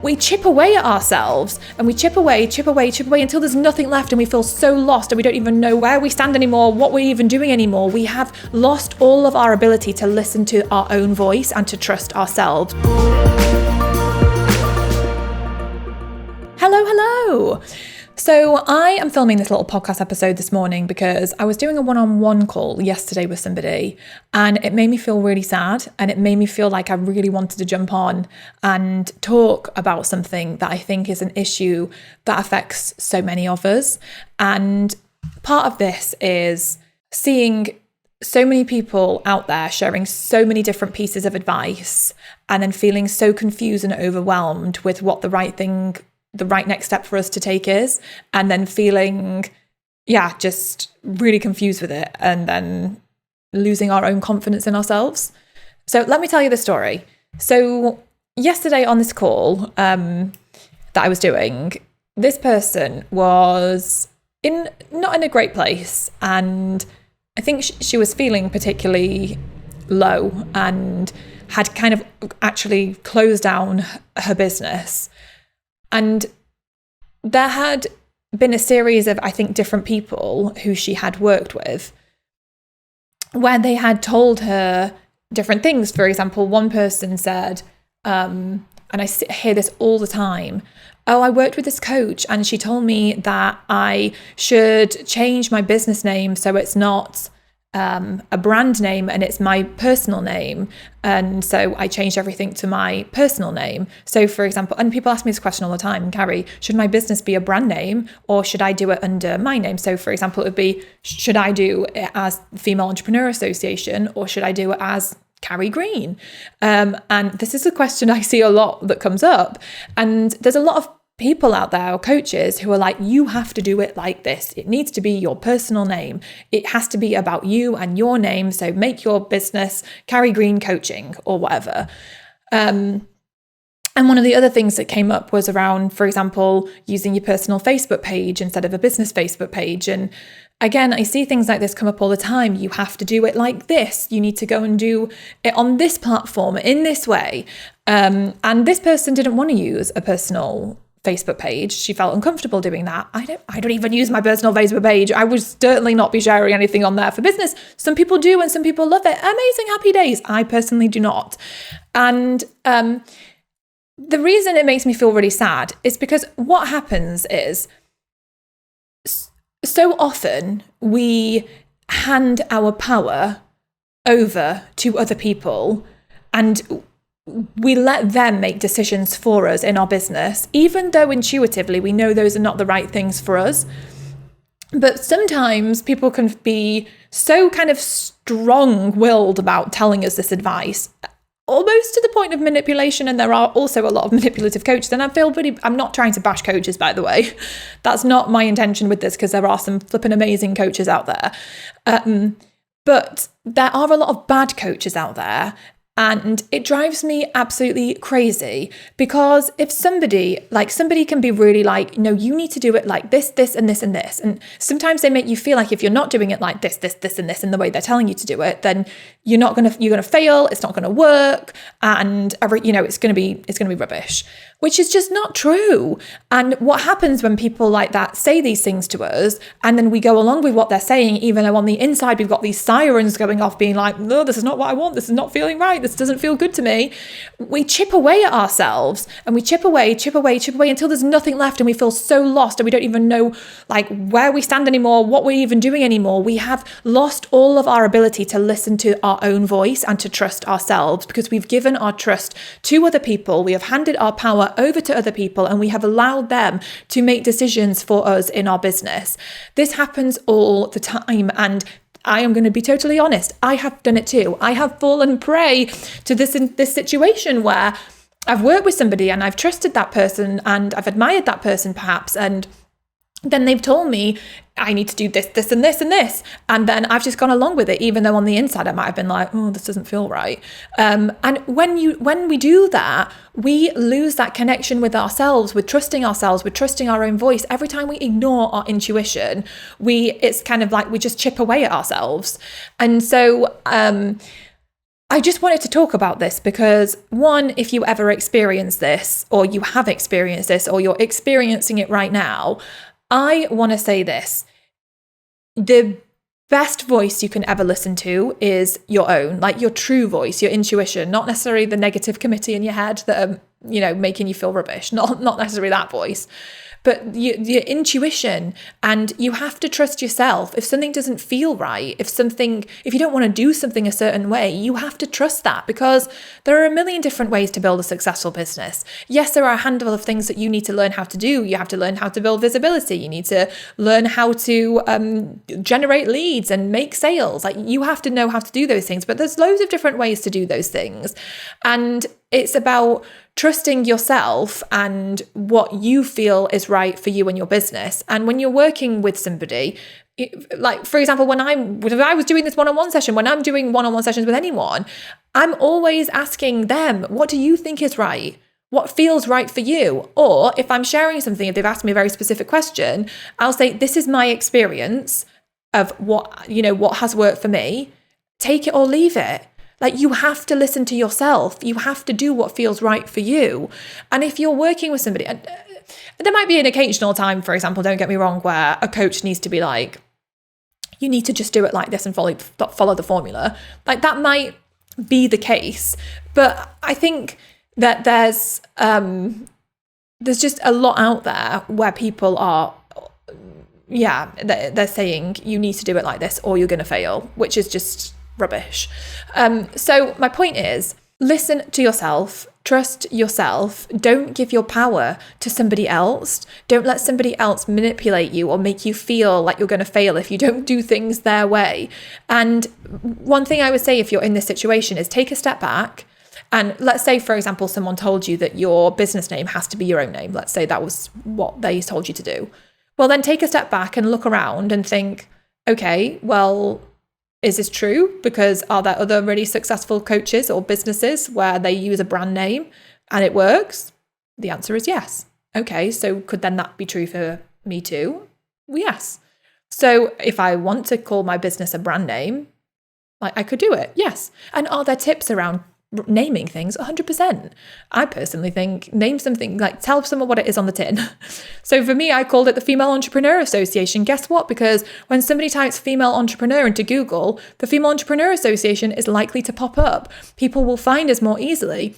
we chip away at ourselves, and we chip away until there's nothing left, and we feel so lost and we don't even know where we stand anymore, what we're even doing anymore. We have lost all of our ability to listen to our own voice and to trust ourselves. Hello. So I am filming this little podcast episode this morning because I was doing a one-on-one call yesterday with somebody, and it made me feel really sad, and it made me feel like I really wanted to jump on and talk about something that I think is an issue that affects so many of us. And part of this is seeing so many people out there sharing so many different pieces of advice, and then feeling so confused and overwhelmed with what the right next step for us to take is, and then feeling, just really confused with it, and then losing our own confidence in ourselves. So let me tell you the story. So yesterday on this call that I was doing, this person was not in a great place, and I think she was feeling particularly low and had kind of actually closed down her business. And there had been a series of, I think, different people who she had worked with where they had told her different things. For example, one person said, and I hear this all the time, "Oh, I worked with this coach and she told me that I should change my business name so it's not a brand name and it's my personal name, and so I changed everything to my personal name." So for example, and people ask me this question all the time, "Carrie, should my business be a brand name or should I do it under my name?" So for example, it would be, should I do it as Female Entrepreneur Association or should I do it as Carrie Green? And this is a question I see a lot that comes up, and there's a lot of people out there, or coaches, who are like, you have to do it like this. It needs to be your personal name. It has to be about you and your name. So make your business Carrie Green Coaching or whatever. And one of the other things that came up was around, for example, using your personal Facebook page instead of a business Facebook page. And again, I see things like this come up all the time. You have to do it like this. You need to go and do it on this platform in this way. And this person didn't want to use a personal Facebook page. She felt uncomfortable doing that. I don't even use my personal Facebook page. I would certainly not be sharing anything on there for business. Some people do and some people love it. Amazing, happy days. I personally do not. And the reason it makes me feel really sad is because what happens is so often we hand our power over to other people, and we let them make decisions for us in our business, even though intuitively we know those are not the right things for us. But sometimes people can be so kind of strong-willed about telling us this advice, almost to the point of manipulation. And there are also a lot of manipulative coaches. And I'm not trying to bash coaches, by the way. That's not my intention with this, because there are some flipping amazing coaches out there. But there are a lot of bad coaches out there. And it drives me absolutely crazy, because if somebody can be really like, no, you need to do it like this, this, and this, and this. And sometimes they make you feel like if you're not doing it like this, this, this, and this in the way they're telling you to do it, then you're going to fail. It's not going to work. And it's going to be rubbish, which is just not true. And what happens when people like that say these things to us, and then we go along with what they're saying, even though on the inside we've got these sirens going off being like, no, this is not what I want. This is not feeling right. This doesn't feel good to me. We chip away at ourselves, and we chip away until there's nothing left, and we feel so lost and we don't even know where we stand anymore, what we're even doing anymore. We have lost all of our ability to listen to our own voice and to trust ourselves, because we've given our trust to other people. We have handed our power over to other people, and we have allowed them to make decisions for us in our business. This happens all the time, and I am going to be totally honest, I have done it too. I have fallen prey to this situation where I've worked with somebody and I've trusted that person and I've admired that person perhaps, and then they've told me I need to do this, this, and this, and this. And then I've just gone along with it, even though on the inside I might have been like, oh, this doesn't feel right. And when we do that, we lose that connection with ourselves, with trusting our own voice. Every time we ignore our intuition, it's kind of like we just chip away at ourselves. And so I just wanted to talk about this because, one, if you ever experience this, or you have experienced this, or you're experiencing it right now, I want to say this. The best voice you can ever listen to is your own, like your true voice, your intuition, not necessarily the negative committee in your head that are, making you feel rubbish, not necessarily that voice. But your intuition, and you have to trust yourself. If something doesn't feel right, if you don't want to do something a certain way, you have to trust that, because there are a million different ways to build a successful business. Yes, there are a handful of things that you need to learn how to do. You have to learn how to build visibility. You need to learn how to generate leads and make sales. Like, you have to know how to do those things, but there's loads of different ways to do those things. And it's about trusting yourself and what you feel is right for you and your business. And when you're working with somebody, like, for example, when I was doing this one-on-one session, when I'm doing one-on-one sessions with anyone, I'm always asking them, what do you think is right? What feels right for you? Or if I'm sharing something, if they've asked me a very specific question, I'll say, this is my experience of what has worked for me. Take it or leave it. Like, you have to listen to yourself. You have to do what feels right for you. And if you're working with somebody, and there might be an occasional time, for example, don't get me wrong, where a coach needs to be like, you need to just do it like this and follow the formula. Like, that might be the case. But I think that there's just a lot out there where people are, they're saying you need to do it like this or you're going to fail, which is just rubbish. So my point is, listen to yourself, trust yourself, don't give your power to somebody else. Don't let somebody else manipulate you or make you feel like you're going to fail if you don't do things their way. And one thing I would say, if you're in this situation, is take a step back. And let's say, for example, someone told you that your business name has to be your own name. Let's say that was what they told you to do. Well, then take a step back and look around and think, okay, well, is this true? Because are there other really successful coaches or businesses where they use a brand name and it works? The answer is yes. Okay, so could then that be true for me too? Well, yes. So if I want to call my business a brand name, I could do it. Yes. And are there tips around naming things? 100%. I personally think, name something, like tell someone what it is on the tin. So for me, I called it the Female Entrepreneur Association. Guess what? Because when somebody types female entrepreneur into Google, the Female Entrepreneur Association is likely to pop up. People will find us more easily.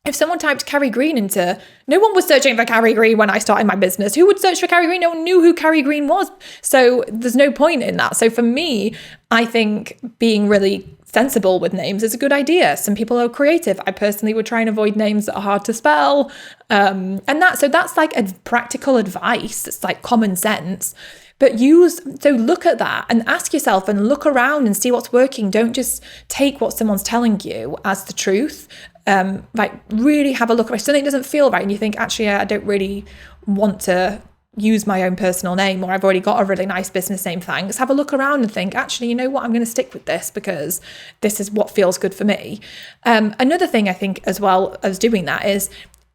If someone typed Carrie Green into, no one was searching for Carrie Green when I started my business. Who would search for Carrie Green? No one knew who Carrie Green was. So there's no point in that. So for me, I think being really sensible with names is a good idea. Some people are creative. I personally would try and avoid names that are hard to spell. So that's like a practical advice. It's like common sense. But look at that and ask yourself and look around and see what's working. Don't just take what someone's telling you as the truth. Really have a look. If something doesn't feel right and you think, actually, I don't really want to use my own personal name, or I've already got a really nice business name, thanks. Have a look around and think, actually, you know what, I'm going to stick with this because this is what feels good for me. Another thing I think as well as doing that is,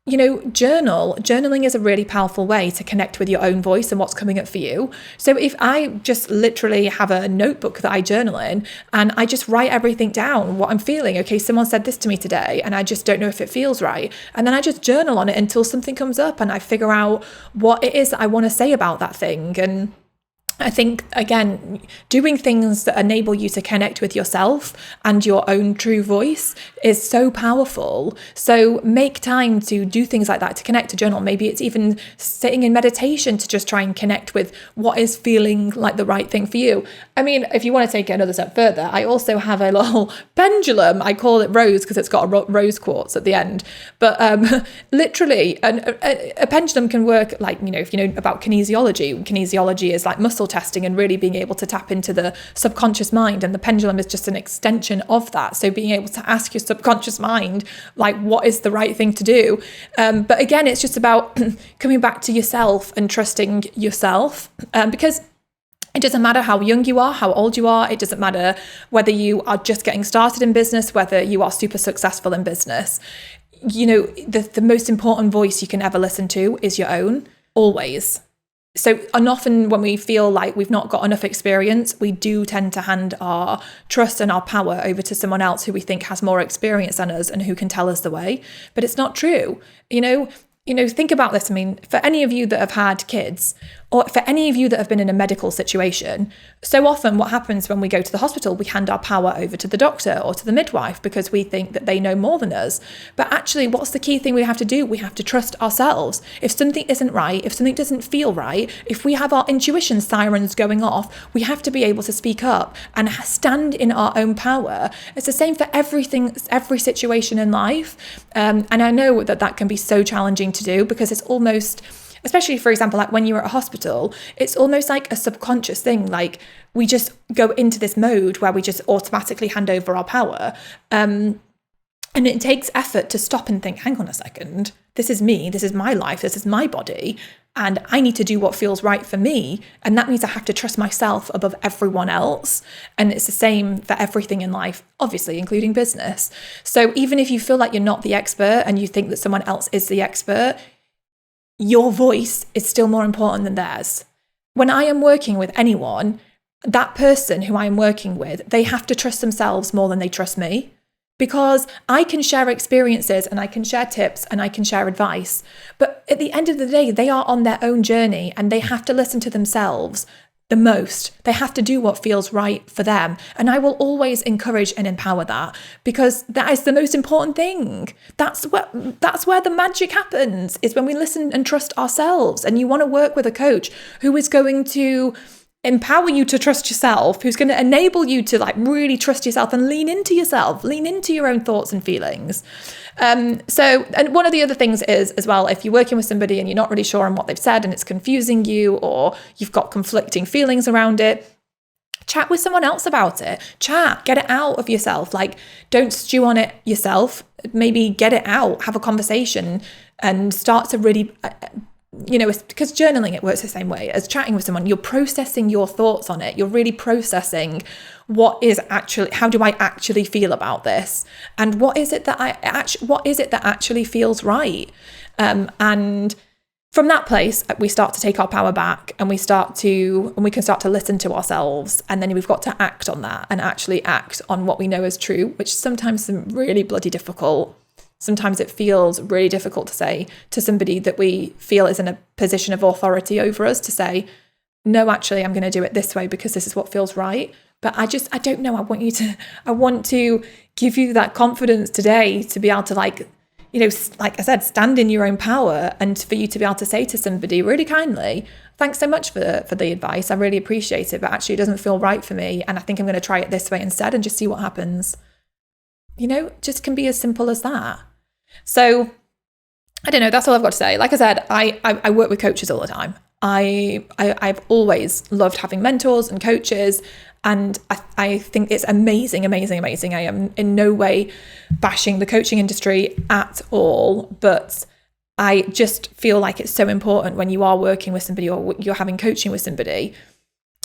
journaling is a really powerful way to connect with your own voice and what's coming up for you. So if I just literally have a notebook that I journal in and I just write everything down, what I'm feeling, okay, someone said this to me today and I just don't know if it feels right. And then I just journal on it until something comes up and I figure out what it is that I want to say about that thing. And I think, again, doing things that enable you to connect with yourself and your own true voice is so powerful. So make time to do things like that, to connect, to journal. Maybe it's even sitting in meditation to just try and connect with what is feeling like the right thing for you. I mean, if you want to take it another step further, I also have a little pendulum. I call it Rose because it's got a rose quartz at the end. But literally, a pendulum can work like, if you know about kinesiology. Kinesiology is like muscle testing and really being able to tap into the subconscious mind, and the pendulum is just an extension of that. So being able to ask your subconscious mind, like, what is the right thing to do? But again, it's just about coming back to yourself and trusting yourself, because it doesn't matter how young you are, how old you are. It doesn't matter whether you are just getting started in business, whether you are super successful in business. The most important voice you can ever listen to is your own, always. and often when we feel like we've not got enough experience, we do tend to hand our trust and our power over to someone else who we think has more experience than us and who can tell us the way. But it's not true. Think about this. I mean, for any of you that have had kids, or for any of you that have been in a medical situation, so often what happens when we go to the hospital, we hand our power over to the doctor or to the midwife because we think that they know more than us. But actually, what's the key thing we have to do? We have to trust ourselves. If something isn't right, if something doesn't feel right, if we have our intuition sirens going off, we have to be able to speak up and stand in our own power. It's the same for everything, every situation in life. And I know that can be so challenging to do because it's almost, especially for example, like when you're at a hospital, it's almost like a subconscious thing. Like we just go into this mode where we just automatically hand over our power. And it takes effort to stop and think, hang on a second, this is me, this is my life, this is my body, and I need to do what feels right for me. And that means I have to trust myself above everyone else. And it's the same for everything in life, obviously, including business. So even if you feel like you're not the expert and you think that someone else is the expert, your voice is still more important than theirs. When I am working with anyone, that person who I am working with, they have to trust themselves more than they trust me. Because I can share experiences and I can share tips and I can share advice. But at the end of the day, they are on their own journey and they have to listen to themselves the most. They have to do what feels right for them. And I will always encourage and empower that because that is the most important thing. That's where the magic happens, is when we listen and trust ourselves. And you want to work with a coach who is going to empower you to trust yourself, who's going to enable you to like really trust yourself and lean into yourself, lean into your own thoughts and feelings. And one of the other things is as well, if you're working with somebody and you're not really sure on what they've said and it's confusing you or you've got conflicting feelings around it, chat with someone else about it. Get it out of yourself. Like, don't stew on it yourself. Maybe get it out, have a conversation and start to really because journaling, it works the same way as chatting with someone. You're processing your thoughts on it. You're really processing how do I actually feel about this? And what is it that actually feels right? And from that place, we start to take our power back and we can start to listen to ourselves. And then we've got to act on that and actually act on what we know is true, which sometimes is really bloody difficult. Sometimes it feels really difficult to say to somebody that we feel is in a position of authority over us to say, no, actually, I'm going to do it this way because this is what feels right. But I don't know. I want to give you that confidence today to be able to like I said, stand in your own power and for you to be able to say to somebody really kindly, thanks so much for the advice. I really appreciate it, but actually it doesn't feel right for me. And I think I'm going to try it this way instead and just see what happens. Just can be as simple as that. So I don't know, that's all I've got to say. Like I said, I work with coaches all the time. I've always loved having mentors and coaches, and I think it's amazing. I am in no way bashing the coaching industry at all, but I just feel like it's so important when you are working with somebody or you're having coaching with somebody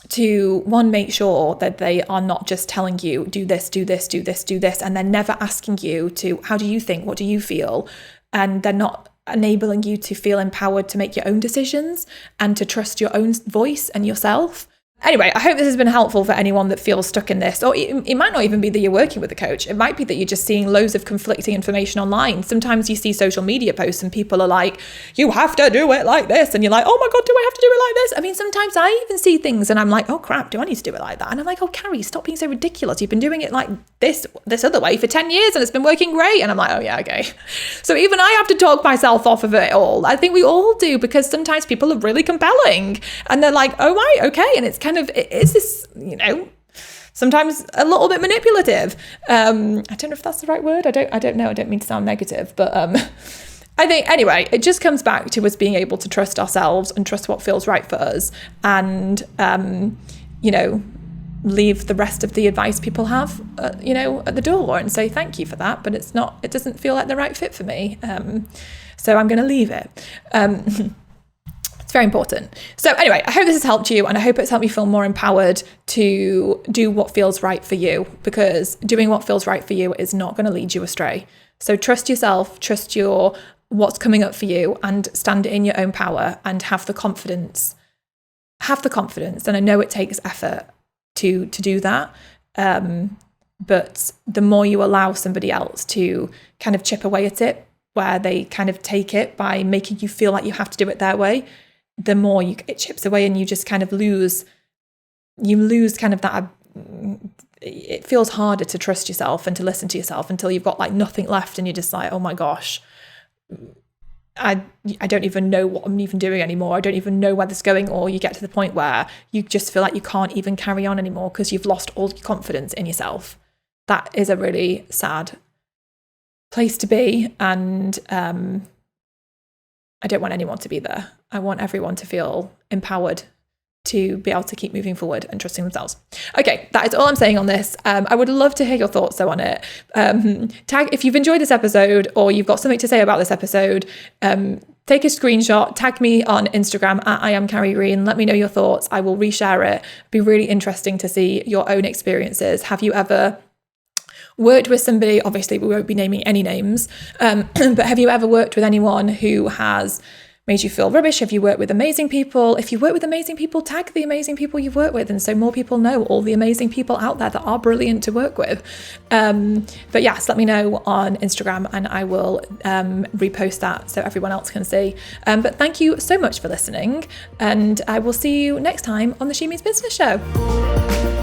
to make sure that they are not just telling you do this, and they're never asking you to, how do you think, what do you feel? And they're not enabling you to feel empowered to make your own decisions and to trust your own voice and yourself. Anyway, I hope this has been helpful for anyone that feels stuck in this. Or it might not even be that you're working with a coach. It might be that you're just seeing loads of conflicting information online. Sometimes you see social media posts and people are like, you have to do it like this. And you're like, oh my God, do I have to do it like this? I mean, sometimes I even see things and I'm like, oh crap, do I need to do it like that? And I'm like, oh, Carrie, stop being so ridiculous. You've been doing it like this other way for 10 years and it's been working great. And I'm like, oh yeah, okay. So even I have to talk myself off of it all. I think we all do, because sometimes people are really compelling and they're like, oh right, okay. And it's kind of, is this, sometimes a little bit manipulative. I don't know if that's the right word. I don't know. I don't mean to sound negative, but I think anyway, it just comes back to us being able to trust ourselves and trust what feels right for us, and leave the rest of the advice people have, at the door and say thank you for that, but it doesn't feel like the right fit for me. So I'm going to leave it. It's very important. So anyway, I hope this has helped you, and I hope it's helped you feel more empowered to do what feels right for you, because doing what feels right for you is not going to lead you astray. So trust yourself, trust what's coming up for you, and stand in your own power and have the confidence have the confidence. And I know it takes effort to do that. But the more you allow somebody else to kind of chip away at it, where they kind of take it by making you feel like you have to do it their way, the more it chips away, and you just kind of lose kind of that. It feels harder to trust yourself and to listen to yourself until you've got like nothing left, and you're just like, oh my gosh, I don't even know what I'm even doing anymore. I don't even know where this is going. Or you get to the point where you just feel like you can't even carry on anymore because you've lost all your confidence in yourself. That is a really sad place to be. And I don't want anyone to be there. I want everyone to feel empowered to be able to keep moving forward and trusting themselves. Okay, that is all I'm saying on this. I would love to hear your thoughts though on it. Tag if you've enjoyed this episode or you've got something to say about this episode, take a screenshot, tag me on Instagram at I am Carrie Green. Let me know your thoughts. I will reshare it. It'd be really interesting to see your own experiences. Have you ever worked with somebody? Obviously, we won't be naming any names, but have you ever worked with anyone who has made you feel rubbish? Have you worked with amazing people? If you work with amazing people, tag the amazing people you've worked with, and so more people know all the amazing people out there that are brilliant to work with. But yes, let me know on Instagram and I will repost that so everyone else can see. But thank you so much for listening, and I will see you next time on the She Means Business Show.